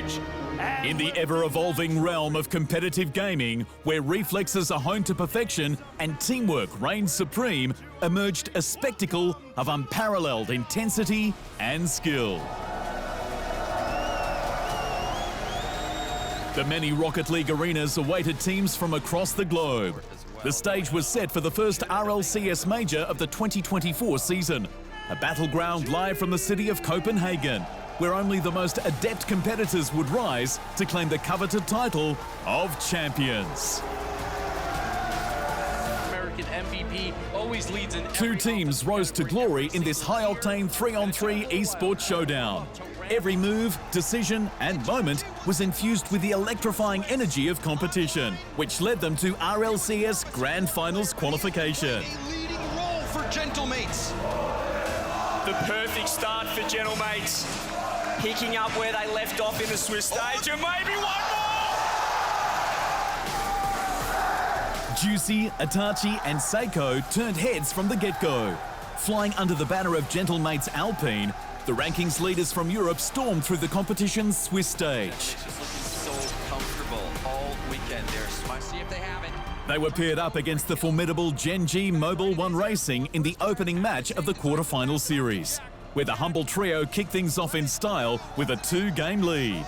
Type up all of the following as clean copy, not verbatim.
stage. In the ever-evolving realm of competitive gaming, where reflexes are honed to perfection and teamwork reigns supreme, emerged a spectacle of unparalleled intensity and skill. The many Rocket League arenas awaited teams from across the globe. The stage was set for the first RLCS major of the 2024 season, a battleground live from the city of Copenhagen, where only the most adept competitors would rise to claim the coveted title of champions. American MVP always leads in. Two teams rose to glory in this high-octane 3-on-3 esports showdown. Every move, decision and moment was infused with the electrifying energy of competition, which led them to RLCS Grand Finals qualification. A leading role for Gentlemates. The perfect start for Gentlemates. Picking up where they left off in the Swiss stage, and maybe one more! Juicy, Itachi and Seiko turned heads from the get-go. Flying under the banner of Gentlemates Alpine, the rankings leaders from Europe stormed through the competition's Swiss stage. Just looking so comfortable all weekend. Let's see if they have it. They were paired up against the formidable Gen G Mobile One Racing in the opening match of the quarter-final series, where the humble trio kicked things off in style with a 2-game lead.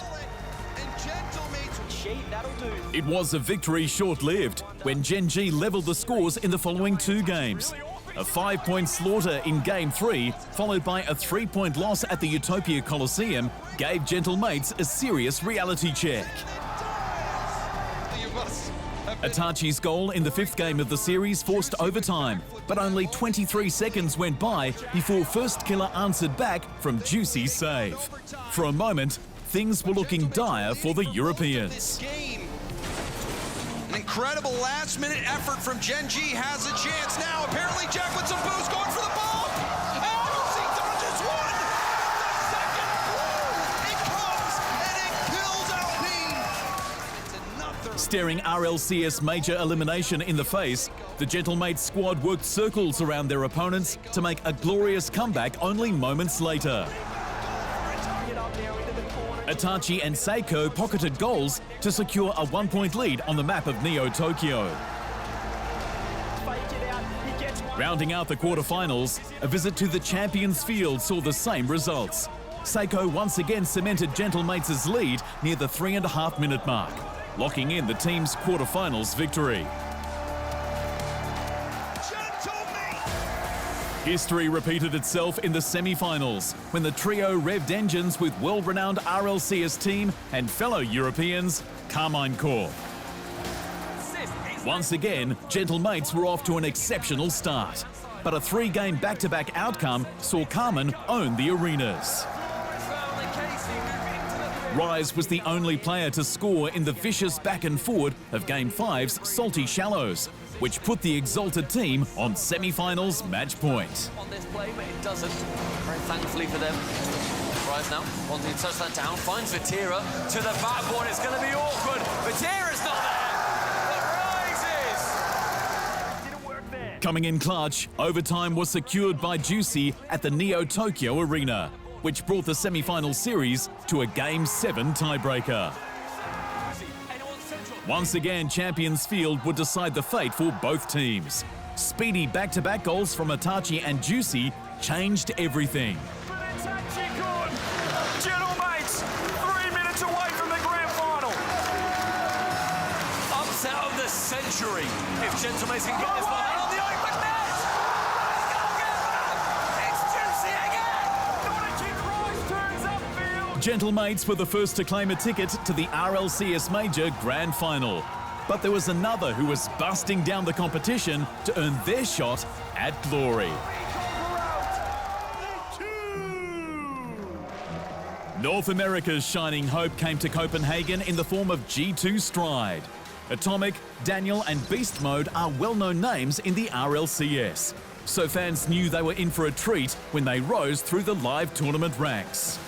It was a victory short-lived when Gen G levelled the scores in the following 2 games. A 5-point slaughter in Game 3, followed by a 3-point loss at the Utopia Coliseum, gave Gentlemates a serious reality check. Itachi's goal in the 5th game of the series forced overtime, but only 23 seconds went by before First Killer answered back from Juicy's save. For a moment, things were looking dire for the Europeans. An incredible last-minute effort from Gen G has a chance now. Apparently Jack with some boost going for the ball. RLC dodges one. The second, it comes and it kills Alpine. It's another. Staring RLCS major elimination in the face, the Gentlemates squad worked circles around their opponents to make a glorious comeback only moments later. Itachi and Seiko pocketed goals to secure a 1-point lead on the map of Neo Tokyo. Rounding out the quarterfinals, a visit to the Champions Field saw the same results. Seiko once again cemented Gentlemates' lead near the 3.5-minute mark, locking in the team's quarterfinals victory. History repeated itself in the semi-finals when the trio revved engines with world-renowned RLCS team and fellow Europeans, Carmine Corp. Once again, Gentlemates were off to an exceptional start, but a 3-game back-to-back outcome saw Carmen own the arenas. Rise was the only player to score in the vicious back and forward of Game 5's Salty Shallows, which put the exalted team on semi-finals match point. On this play, but it doesn't. Very thankfully for them. Rise now, wanting to touch that down, finds Vatira to the backboard. It's going to be awkward. Vatira's not there. But Rise is. Didn't work there. Coming in clutch, overtime was secured by Juicy at the Neo Tokyo Arena, which brought the semi-final series to a Game 7 tiebreaker. Once again, Champions Field would decide the fate for both teams. Speedy back-to-back goals from Itachi and Juicy changed everything. Gentlemates, 3 minutes away from the grand final. Upset of the century. If Gentlemates can get this one out on the open net. Let's go get back. It's Juicy again. Rise turns upfield. Gentlemates were the first to claim a ticket to the RLCS Major Grand Final. But there was another who was busting down the competition to earn their shot at glory. North America's shining hope came to Copenhagen in the form of G2 Stride. Atomic, Daniel and Beast Mode are well-known names in the RLCS, so fans knew they were in for a treat when they rose through the live tournament ranks.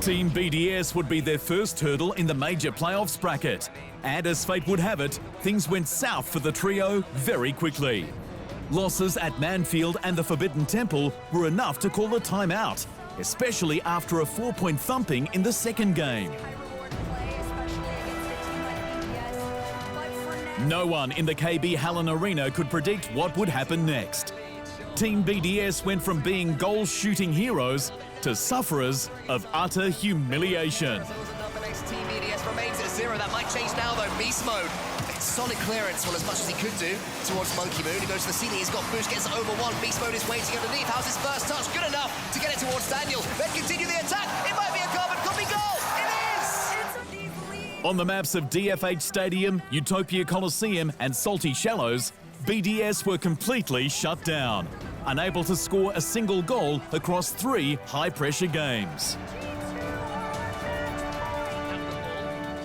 Team BDS would be their first hurdle in the major playoffs bracket. And as fate would have it, things went south for the trio very quickly. Losses at Manfield and the Forbidden Temple were enough to call a timeout. especially after a 4-point thumping in the second game. No one in the KB Hallen Arena could predict what would happen next. Team BDS went from being goal-shooting heroes to sufferers of utter humiliation. Team BDS remains at 0. That might change now, though. Beast mode. Solid clearance, well, as much as he could do towards Monkey Moon. He goes to the ceiling. He's got boost, gets it over one. Beast mode is waiting underneath. How's his first touch? Good enough to get it towards Daniel. Then continue the attack. It might be a carbon. Could be goal. It is. On the maps of DFH Stadium, Utopia Coliseum and Salty Shallows, BDS were completely shut down, unable to score a single goal across 3 high-pressure games.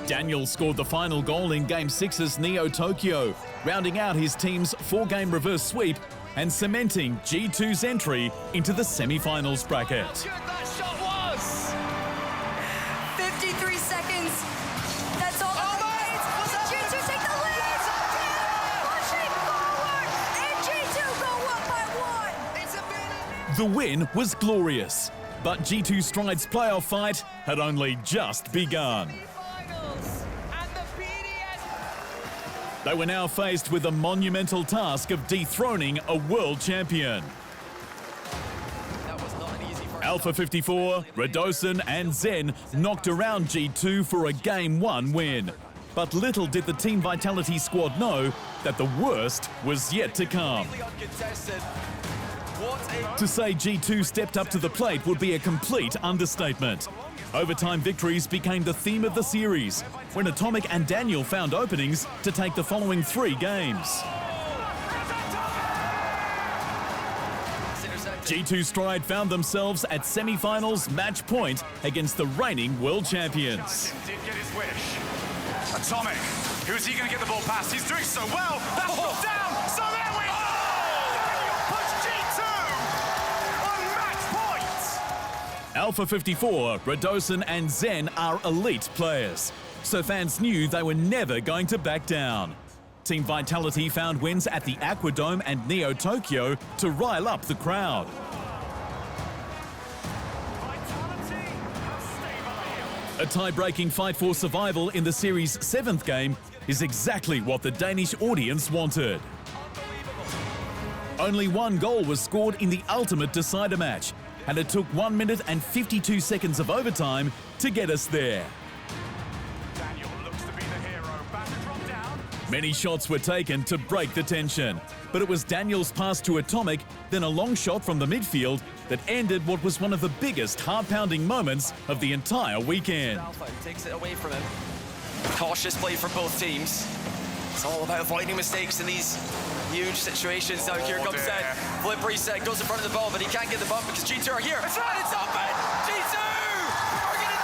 Daniel scored the final goal in Game 6's Neo Tokyo, rounding out his team's 4-game reverse sweep and cementing G2's entry into the semi-finals bracket. How good that shot was! 53 seconds. That's all that remains. G2 take the lead. Pushing forward, and G2 go up by 1. It's a bit. The win was glorious, but G2 Stride's playoff fight had only just begun. They were now faced with the monumental task of dethroning a world champion. Alpha 54, Radosin and Zen knocked around G2 for a Game 1 win. But little did the Team Vitality squad know that the worst was yet to come. To say G2 stepped up to the plate would be a complete understatement. Overtime victories became the theme of the series, when Atomic and Daniel found openings to take the following 3 games. G2 Stride found themselves at semi-finals match point against the reigning world champions. Did get his wish. Atomic, who's he going to get the ball past? He's doing so well. That's dropped down. So there we go. Daniel puts G2 on match point. Alpha 54, Radosin and Zen are elite players, so fans knew they were never going to back down. Team Vitality found wins at the Aquadome and Neo Tokyo to rile up the crowd. A tie-breaking fight for survival in the series' 7th game is exactly what the Danish audience wanted. Only 1 goal was scored in the ultimate decider match, and it took 1 minute and 52 seconds of overtime to get us there. Daniel looks to be the hero. About to drop down. Many shots were taken to break the tension, but it was Daniel's pass to Atomic, then a long shot from the midfield that ended what was one of the biggest heart-pounding moments of the entire weekend. Alpha takes it away from him. Cautious play from both teams. It's all about avoiding mistakes in these huge situations. Now here comes Zed. Flip reset, goes in front of the ball, but he can't get the bump because G2 are here. It's open! G2 are going to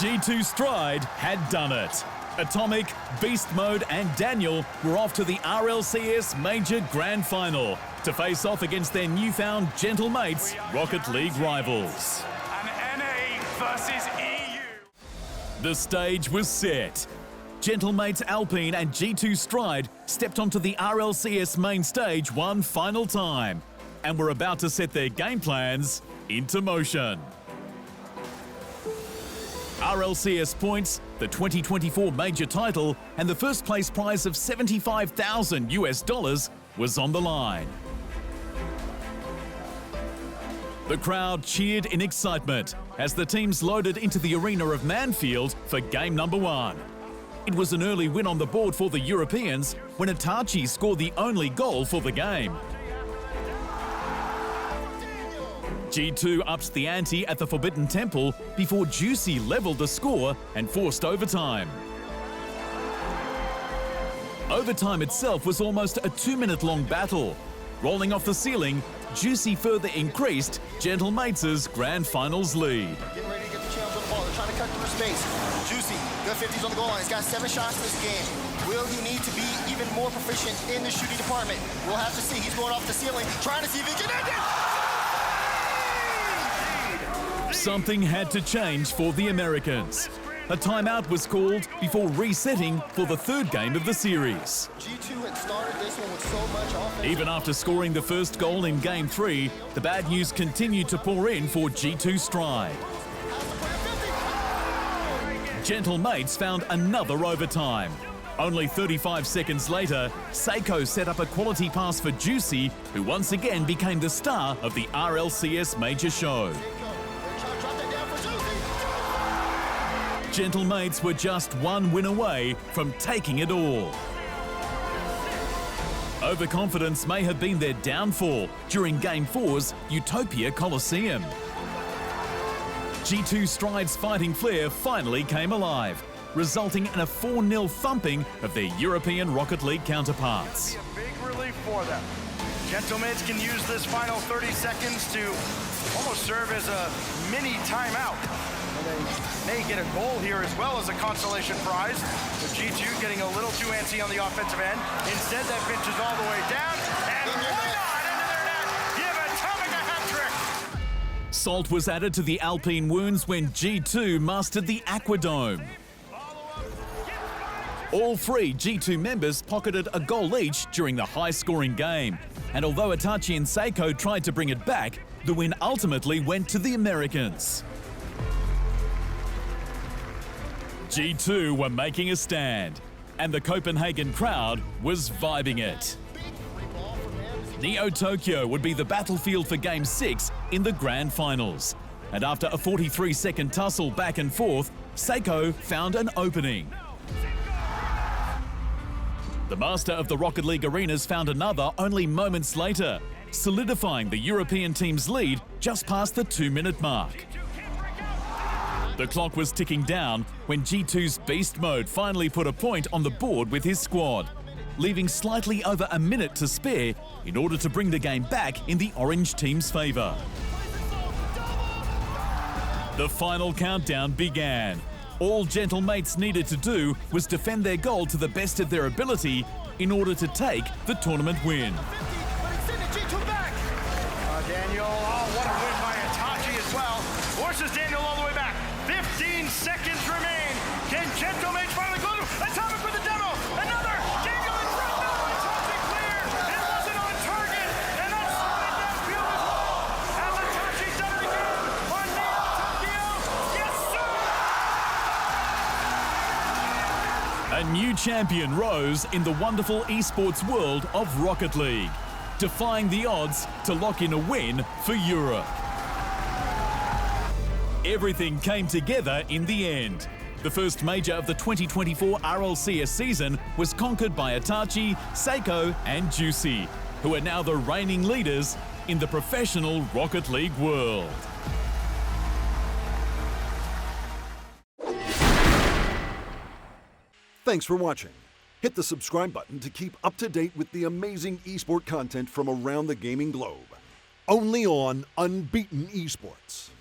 take it! G2 Stride had done it. Atomic, Beast Mode and Daniel were off to the RLCS Major Grand Final to face off against their newfound gentle mates, Rocket League rivals. And NA versus EU. The stage was set. Gentlemates Alpine and G2 Stride stepped onto the RLCS main stage one final time and were about to set their game plans into motion. RLCS points, the 2024 major title, and the first place prize of $75,000 was on the line. The crowd cheered in excitement as the teams loaded into the arena of Manfield for game number 1. It was an early win on the board for the Europeans when Itachi scored the only goal for the game. G2 upped the ante at the Forbidden Temple before Juicy levelled the score and forced overtime. Overtime itself was almost a 2-minute-long battle. Rolling off the ceiling, Juicy further increased Gentlemates' Grand Finals lead. Getting ready to get the chance on the ball. They're trying to cut through space. Juicy, good 50s on the goal line. He's got 7 shots this game. Will he need to be even more proficient in the shooting department? We'll have to see. He's going off the ceiling, trying to see if he can end it. Something had to change for the Americans. A timeout was called before resetting for the third game of the series. G2 had started this one with so much offense. Even after scoring the first goal in Game 3, the bad news continued to pour in for G2 Stride. Gentle Mates found another overtime. Only 35 seconds later, Seiko set up a quality pass for Juicy, who once again became the star of the RLCS major show. Gentle Mates were just one win away from taking it all. Overconfidence may have been their downfall during Game 4's Utopia Coliseum. G2 Stride's fighting flair finally came alive, resulting in a 4-0 thumping of their European Rocket League counterparts. A big relief for them. Gentlemates can use this final 30 seconds to almost serve as a mini timeout. And they may get a goal here as well as a consolation prize. With G2 getting a little too antsy on the offensive end. Instead, that pitch is all the way down. And why not into their net? Give Atomic a hat trick. Salt was added to the Alpine wounds when G2 mastered the Aquadome. All three G2 members pocketed a goal each during the high-scoring game. And although Itachi and Seiko tried to bring it back, the win ultimately went to the Americans. G2 were making a stand, and the Copenhagen crowd was vibing it. Neo Tokyo would be the battlefield for Game 6 in the Grand Finals. And after a 43-second tussle back and forth, Seiko found an opening. The master of the Rocket League arenas found another only moments later, solidifying the European team's lead just past the 2-minute mark. The clock was ticking down when G2's Beast Mode finally put a point on the board with his squad, leaving slightly over a minute to spare in order to bring the game back in the orange team's favour. The final countdown began. All Gentle Mates needed to do was defend their goal to the best of their ability in order to take the tournament win. Daniel, what a win by Itachi as well. Forces Daniel all the way back. 15 seconds remain. Can Gentle Mates finally go to Atomic with the demo? Another! Daniel in front. No, Itachi clear. It wasn't on target. And that's slowing down field as well. Has Itachi done it again on Neo Tokyo? Yes, sir! A new champion rose in the wonderful esports world of Rocket League, defying the odds to lock in a win for Europe. Everything came together in the end. The first major of the 2024 RLCS season was conquered by Itachi, Seiko and Juicy, who are now the reigning leaders in the professional Rocket League world. Thanks for watching. Hit the subscribe button to keep up to date with the amazing esport content from around the gaming globe. Only on Unbeaten Esports.